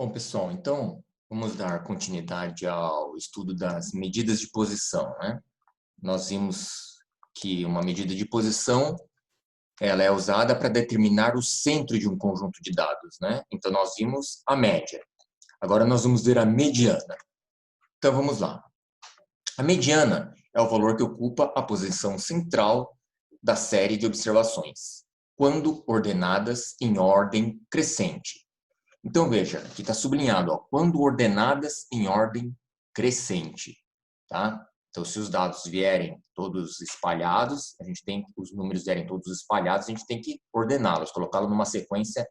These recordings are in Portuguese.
Bom, pessoal, então vamos dar continuidade ao estudo das medidas de posição, né? Nós vimos que uma medida de posição ela é usada para determinar o centro de um conjunto de dados, né? Então nós vimos a média. Agora nós vamos ver a mediana. Então vamos lá. A mediana é o valor que ocupa a posição central da série de observações, quando ordenadas em ordem crescente. Então, veja, aqui está sublinhado, ó, quando ordenadas em ordem crescente, tá? Então, se os dados vierem todos espalhados, os números vierem todos espalhados, a gente tem que ordená-los, colocá-los numa sequência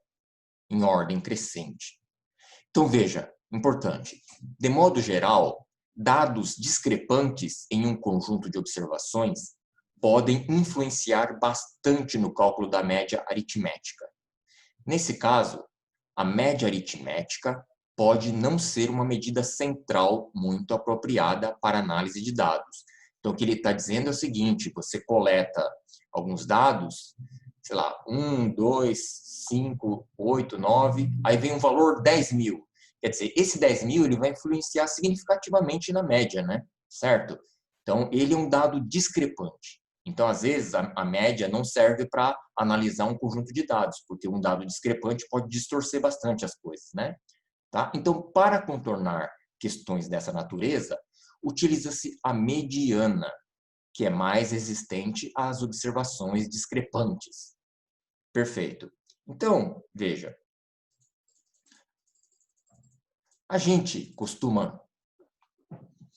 em ordem crescente. Então, veja, importante, de modo geral, dados discrepantes em um conjunto de observações podem influenciar bastante no cálculo da média aritmética. Nesse caso, a média aritmética pode não ser uma medida central muito apropriada para análise de dados. Então, o que ele está dizendo é o seguinte, você coleta alguns dados, sei lá, 1, 2, 5, 8, 9, aí vem um valor 10.000. Quer dizer, esse 10.000 ele vai influenciar significativamente na média, né? Certo? Então, ele é um dado discrepante. Então, às vezes, a média não serve para analisar um conjunto de dados, porque um dado discrepante pode distorcer bastante as coisas, né? Tá? Então, para contornar questões dessa natureza, utiliza-se a mediana, que é mais resistente às observações discrepantes. Perfeito. Então, veja, a gente costuma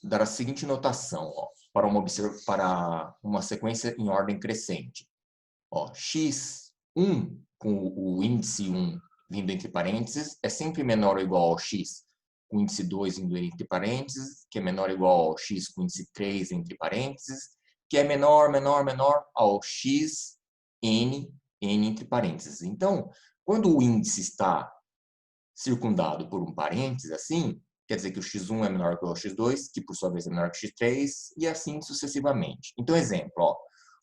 dar a seguinte notação, ó, para uma sequência em ordem crescente. Ó, x1 com o índice 1 vindo entre parênteses é sempre menor ou igual ao x com o índice 2 vindo entre parênteses, que é menor ou igual ao x com o índice 3 entre parênteses, que é menor ao x n entre parênteses. Então, quando o índice está circundado por um parênteses assim, quer dizer que o x1 é menor que o x2, que por sua vez é menor que o x3, e assim sucessivamente. Então, exemplo, ó,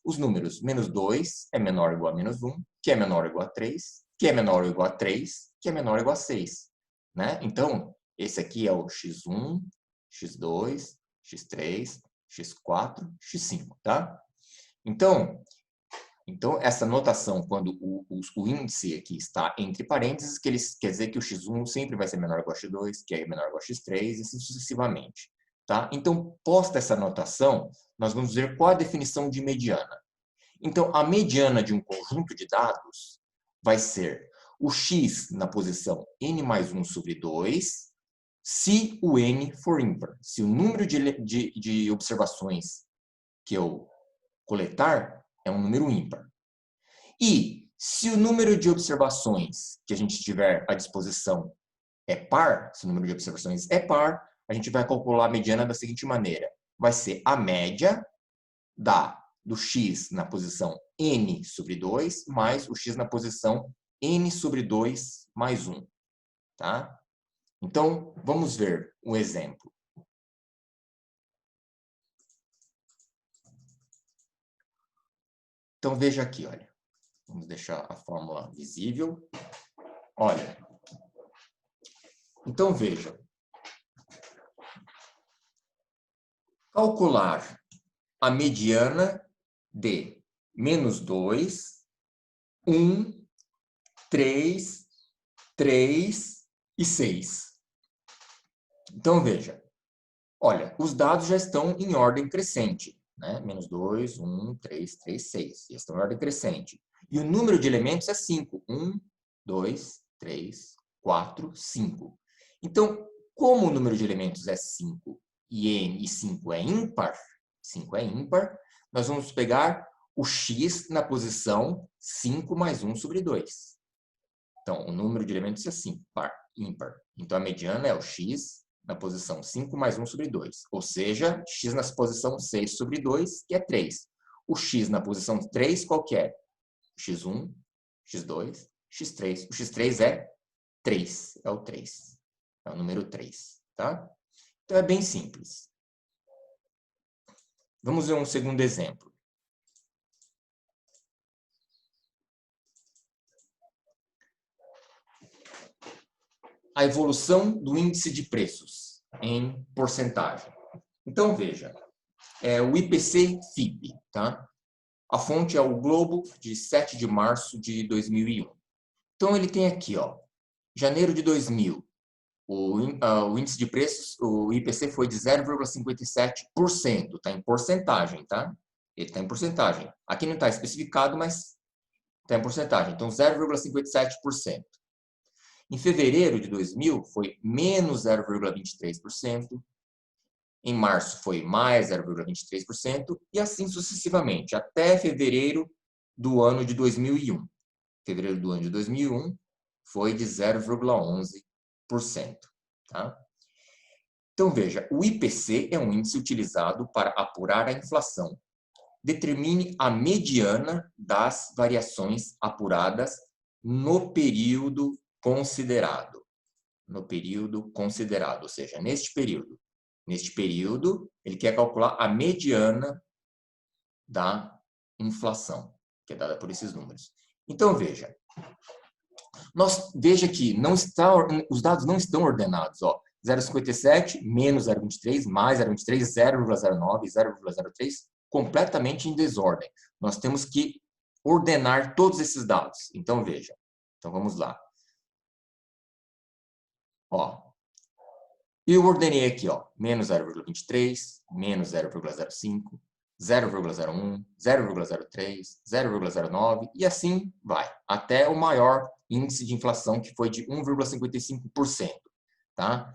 os números menos 2 é menor ou igual a menos 1, que é menor ou igual a 3, que é menor ou igual a 3, que é menor ou igual a 6. Né? Então, esse aqui é o x1, x2, x3, x4, x5. Tá? Então, essa notação, quando o índice aqui está entre parênteses, quer dizer que o x1 sempre vai ser menor ou igual a x2, que é menor ou igual a x3, e assim sucessivamente. Tá? Então, posta essa notação, nós vamos ver qual a definição de mediana. Então, a mediana de um conjunto de dados vai ser o x na posição n mais 1 sobre 2, se o n for ímpar. Se o número de observações que eu coletar é um número ímpar. E se o número de observações que a gente tiver à disposição é par, se o número de observações é par, a gente vai calcular a mediana da seguinte maneira. Vai ser a média do x na posição n sobre 2 mais o x na posição n sobre 2 mais 1. Tá? Então, vamos ver um exemplo. Então, veja aqui, olha. Vamos deixar a fórmula visível. Olha. Então, veja. Calcular a mediana de menos 2, 1, 3, 3 e 6. Então, veja. Olha, os dados já estão em ordem crescente. Né? Menos 2, 1, 3, 3, 6. Já estão em ordem crescente. E o número de elementos é 5. 1, 2, 3, 4, 5. Então, como o número de elementos é 5 e 5 é ímpar, nós vamos pegar o x na posição 5 mais 1 sobre 2. Então, o número de elementos é 5, ímpar. Então, a mediana é o x na posição 5 mais 1 sobre 2. Ou seja, x na posição 6 sobre 2, que é 3. O x na posição 3, qual que é? x1, x2, x3. O x3 é 3. É o 3. É o número 3. Tá? Então, é bem simples. Vamos ver um segundo exemplo. a evolução do índice de preços em porcentagem. Então, veja, o IPC-FIP, tá? A fonte é o Globo, de 7 de março de 2001. Então, ele tem aqui, ó, janeiro de 2000, o índice de preços, o IPC foi de 0,57%, está em porcentagem, tá? Ele está em porcentagem. Aqui não está especificado, mas está em porcentagem. Então, 0,57%. Em fevereiro de 2000, foi menos 0,23%. Em março, foi mais 0,23%. E assim sucessivamente, até fevereiro do ano de 2001. Fevereiro do ano de 2001 foi de 0,11%. Tá? Então, veja, o IPC é um índice utilizado para apurar a inflação. Determine a mediana das variações apuradas no período considerado. No período considerado, ou seja, neste período. Neste período, ele quer calcular a mediana da inflação, que é dada por esses números. Então, veja. Veja que os dados não estão ordenados. 0,57 menos 0,23 mais 0,23, 0,09, 0,03, completamente em desordem. Nós temos que ordenar todos esses dados. Então, veja. Então, vamos lá. Eu ordenei aqui, menos 0,23, menos 0,05, 0,01, 0,03, 0,09 e assim vai, até o maior índice de inflação, que foi de 1,55%. Tá?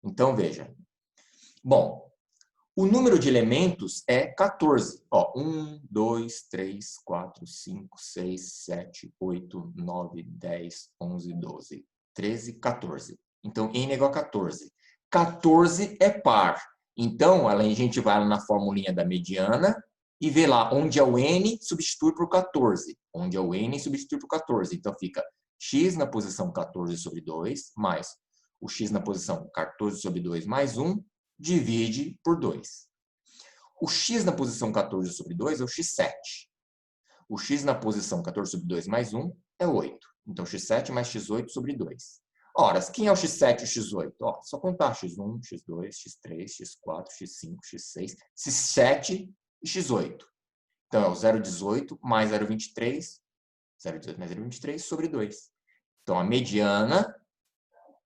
Então, veja. Bom, o número de elementos é 14. 1, 2, 3, 4, 5, 6, 7, 8, 9, 10, 11, 12, 13, 14. Então, N é igual a 14. 14 é par. Então, a gente vai lá na formulinha da mediana e vê lá onde é o N, substitui por 14. Onde é o N, substitui por 14. Então, fica x na posição 14 sobre 2, mais o x na posição 14 sobre 2 mais 1, divide por 2. O x na posição 14 sobre 2 é o x7. O x na posição 14 sobre 2 mais 1 é 8. Então, x7 mais x8 sobre 2. Ora, quem é o x7 e o x8? Só contar x1, x2, x3, x4, x5, x6, x7 e x8. Então, é o 0,18 mais 0,23, 0,18 mais 0,23 sobre 2. Então, a mediana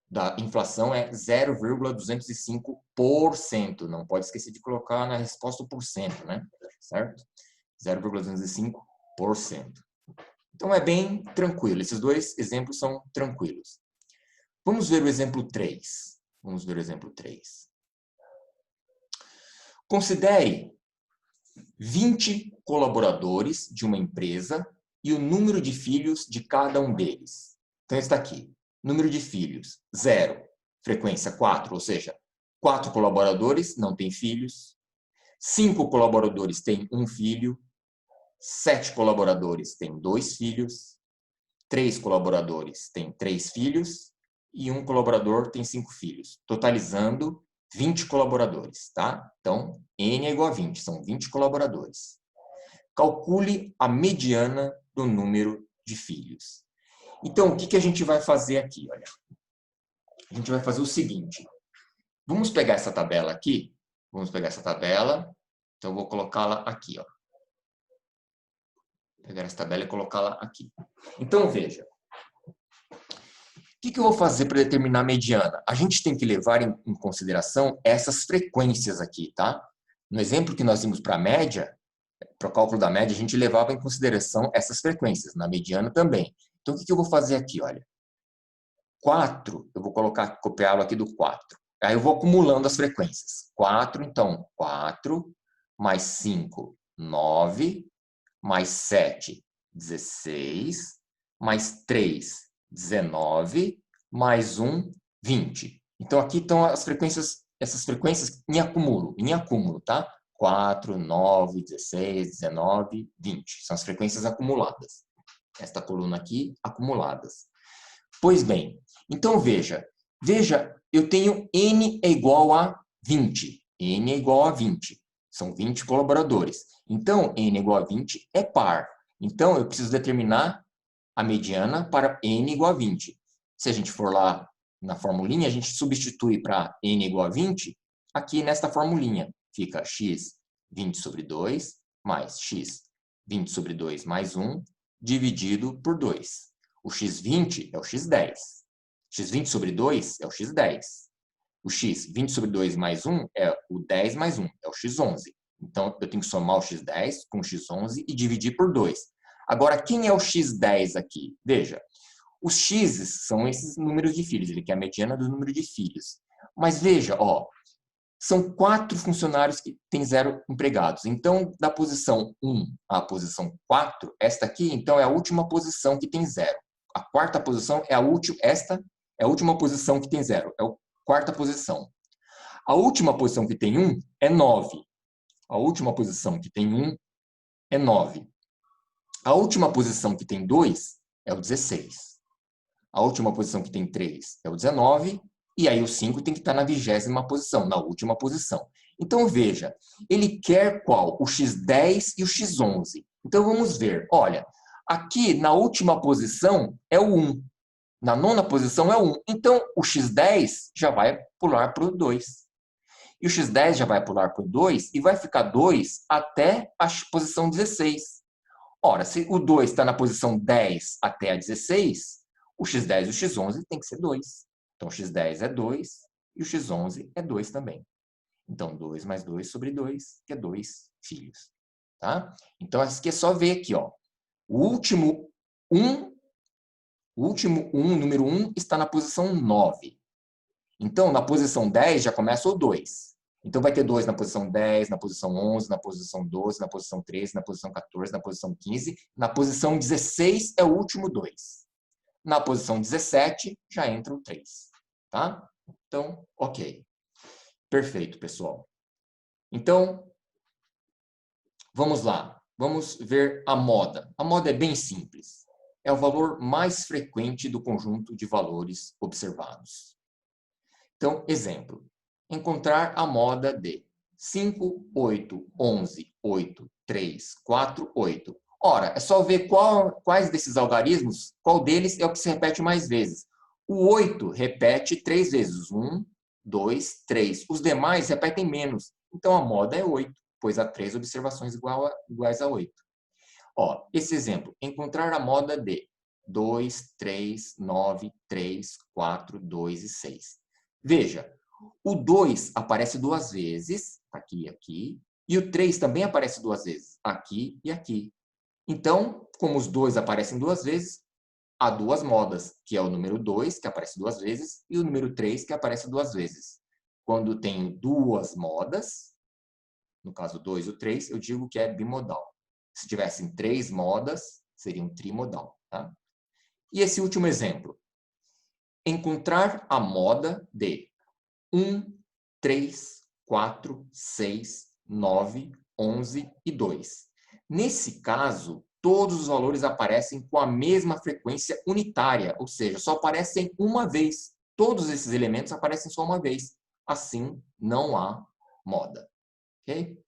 da inflação é 0,205%. Não pode esquecer de colocar na resposta o porcento, né? Certo? 0,205%. Então, é bem tranquilo. Esses dois exemplos são tranquilos. Vamos ver o exemplo 3. Vamos ver o exemplo 3. Considere 20 colaboradores de uma empresa e o número de filhos de cada um deles. Então, está aqui. Número de filhos, 0. Frequência, 4. Ou seja, 4 colaboradores não têm filhos. 5 colaboradores têm um filho. 7 colaboradores têm 2 filhos. 3 colaboradores têm 3 filhos. E um colaborador tem 5 filhos, totalizando 20 colaboradores, tá? Então, N é igual a 20, são 20 colaboradores. Calcule a mediana do número de filhos. Então, o que a gente vai fazer aqui? Olha, a gente vai fazer o seguinte. Vamos pegar essa tabela aqui. Vamos pegar essa tabela. Então, eu vou colocá-la aqui. Vou pegar essa tabela e colocá-la aqui. Então, veja. O que eu vou fazer para determinar a mediana? A gente tem que levar em consideração essas frequências aqui, tá? No exemplo que nós vimos para a média, para o cálculo da média, a gente levava em consideração essas frequências, na mediana também. Então, o que eu vou fazer aqui? Olha, 4, eu vou copiá-lo aqui do 4. Aí eu vou acumulando as frequências. 4, então, 4, mais 5, 9, mais 7, 16, mais 3, 19, mais 1, 20. Então, aqui estão as frequências, essas frequências em acúmulo, tá? 4, 9, 16, 19, 20. São as frequências acumuladas. Esta coluna aqui, acumuladas. Pois bem, então veja, eu tenho N é igual a 20. N é igual a 20. São 20 colaboradores. Então, N é igual a 20 é par. Então, eu preciso determinar a mediana para N igual a 20. Se a gente for lá na formulinha, a gente substitui para n igual a 20, aqui nesta formulinha. Fica x 20 sobre 2 mais x 20 sobre 2 mais 1 dividido por 2. O x20 é o x10. x20 sobre 2 é o x10. O x 20 sobre 2 mais 1 é o 10 mais 1, é o x11. Então, eu tenho que somar o x10 com o x11 e dividir por 2. Agora, quem é o x10 aqui? Veja, os x's são esses números de filhos, ele quer a mediana do número de filhos. Mas veja, ó, são 4 funcionários que têm 0 empregados. Então, da posição 1 à posição 4, esta aqui, então, é a última posição que tem 0. A quarta posição é a última, esta é a última posição que tem 0, é a quarta posição. A última posição que tem 1 é 9. A última posição que tem 1 é 9. A última posição que tem 2 é o 16. A última posição que tem 3 é o 19. E aí o 5 tem que estar na 20ª posição, na última posição. Então, veja, ele quer qual? O x10 e o x11. Então, vamos ver. Olha, aqui na última posição é o 1. Na 9ª posição é o 1. Então, o x10 já vai pular para o 2. E o x10 já vai pular para o 2 e vai ficar 2 até a posição 16. Ora, se o 2 está na posição 10 até a 16, o x10 e o x11 tem que ser 2. Então, o x10 é 2 e o x11 é 2 também. Então, 2 mais 2 sobre 2, que é 2 filhos. Tá? Então, aqui é só ver aqui, ó. O último 1, número 1, está na posição 9. Então, na posição 10 já começa o 2. Então, vai ter 2 na posição 10, na posição 11, na posição 12, na posição 13, na posição 14, na posição 15. Na posição 16 é o último 2. Na posição 17 já entra o 3. Tá? Então, ok. Perfeito, pessoal. Então, vamos lá. Vamos ver a moda. A moda é bem simples. É o valor mais frequente do conjunto de valores observados. Então, exemplo. Encontrar a moda de 5, 8, 11, 8, 3, 4, 8. Ora, é só ver quais desses algarismos, qual deles é o que se repete mais vezes. O 8 repete 3 vezes. 1, 2, 3. Os demais repetem menos. Então, a moda é 8, pois há 3 observações iguais a 8. Ó, esse exemplo. Encontrar a moda de 2, 3, 9, 3, 4, 2 e 6. Veja, o 2 aparece 2 vezes, aqui e aqui, e o 3 também aparece 2 vezes, aqui e aqui. Então, como os 2 aparecem 2 vezes, há 2 modas, que é o número 2, que aparece 2 vezes, e o número 3, que aparece 2 vezes. Quando tenho 2 modas, no caso 2 e o 3, eu digo que é bimodal. Se tivessem 3 modas, seria um trimodal. Tá? E esse último exemplo. Encontrar a moda de 1, 3, 4, 6, 9, 11 e 2. Nesse caso, todos os valores aparecem com a mesma frequência unitária, ou seja, só aparecem uma vez. Todos esses elementos aparecem só uma vez. Assim, não há moda. Ok?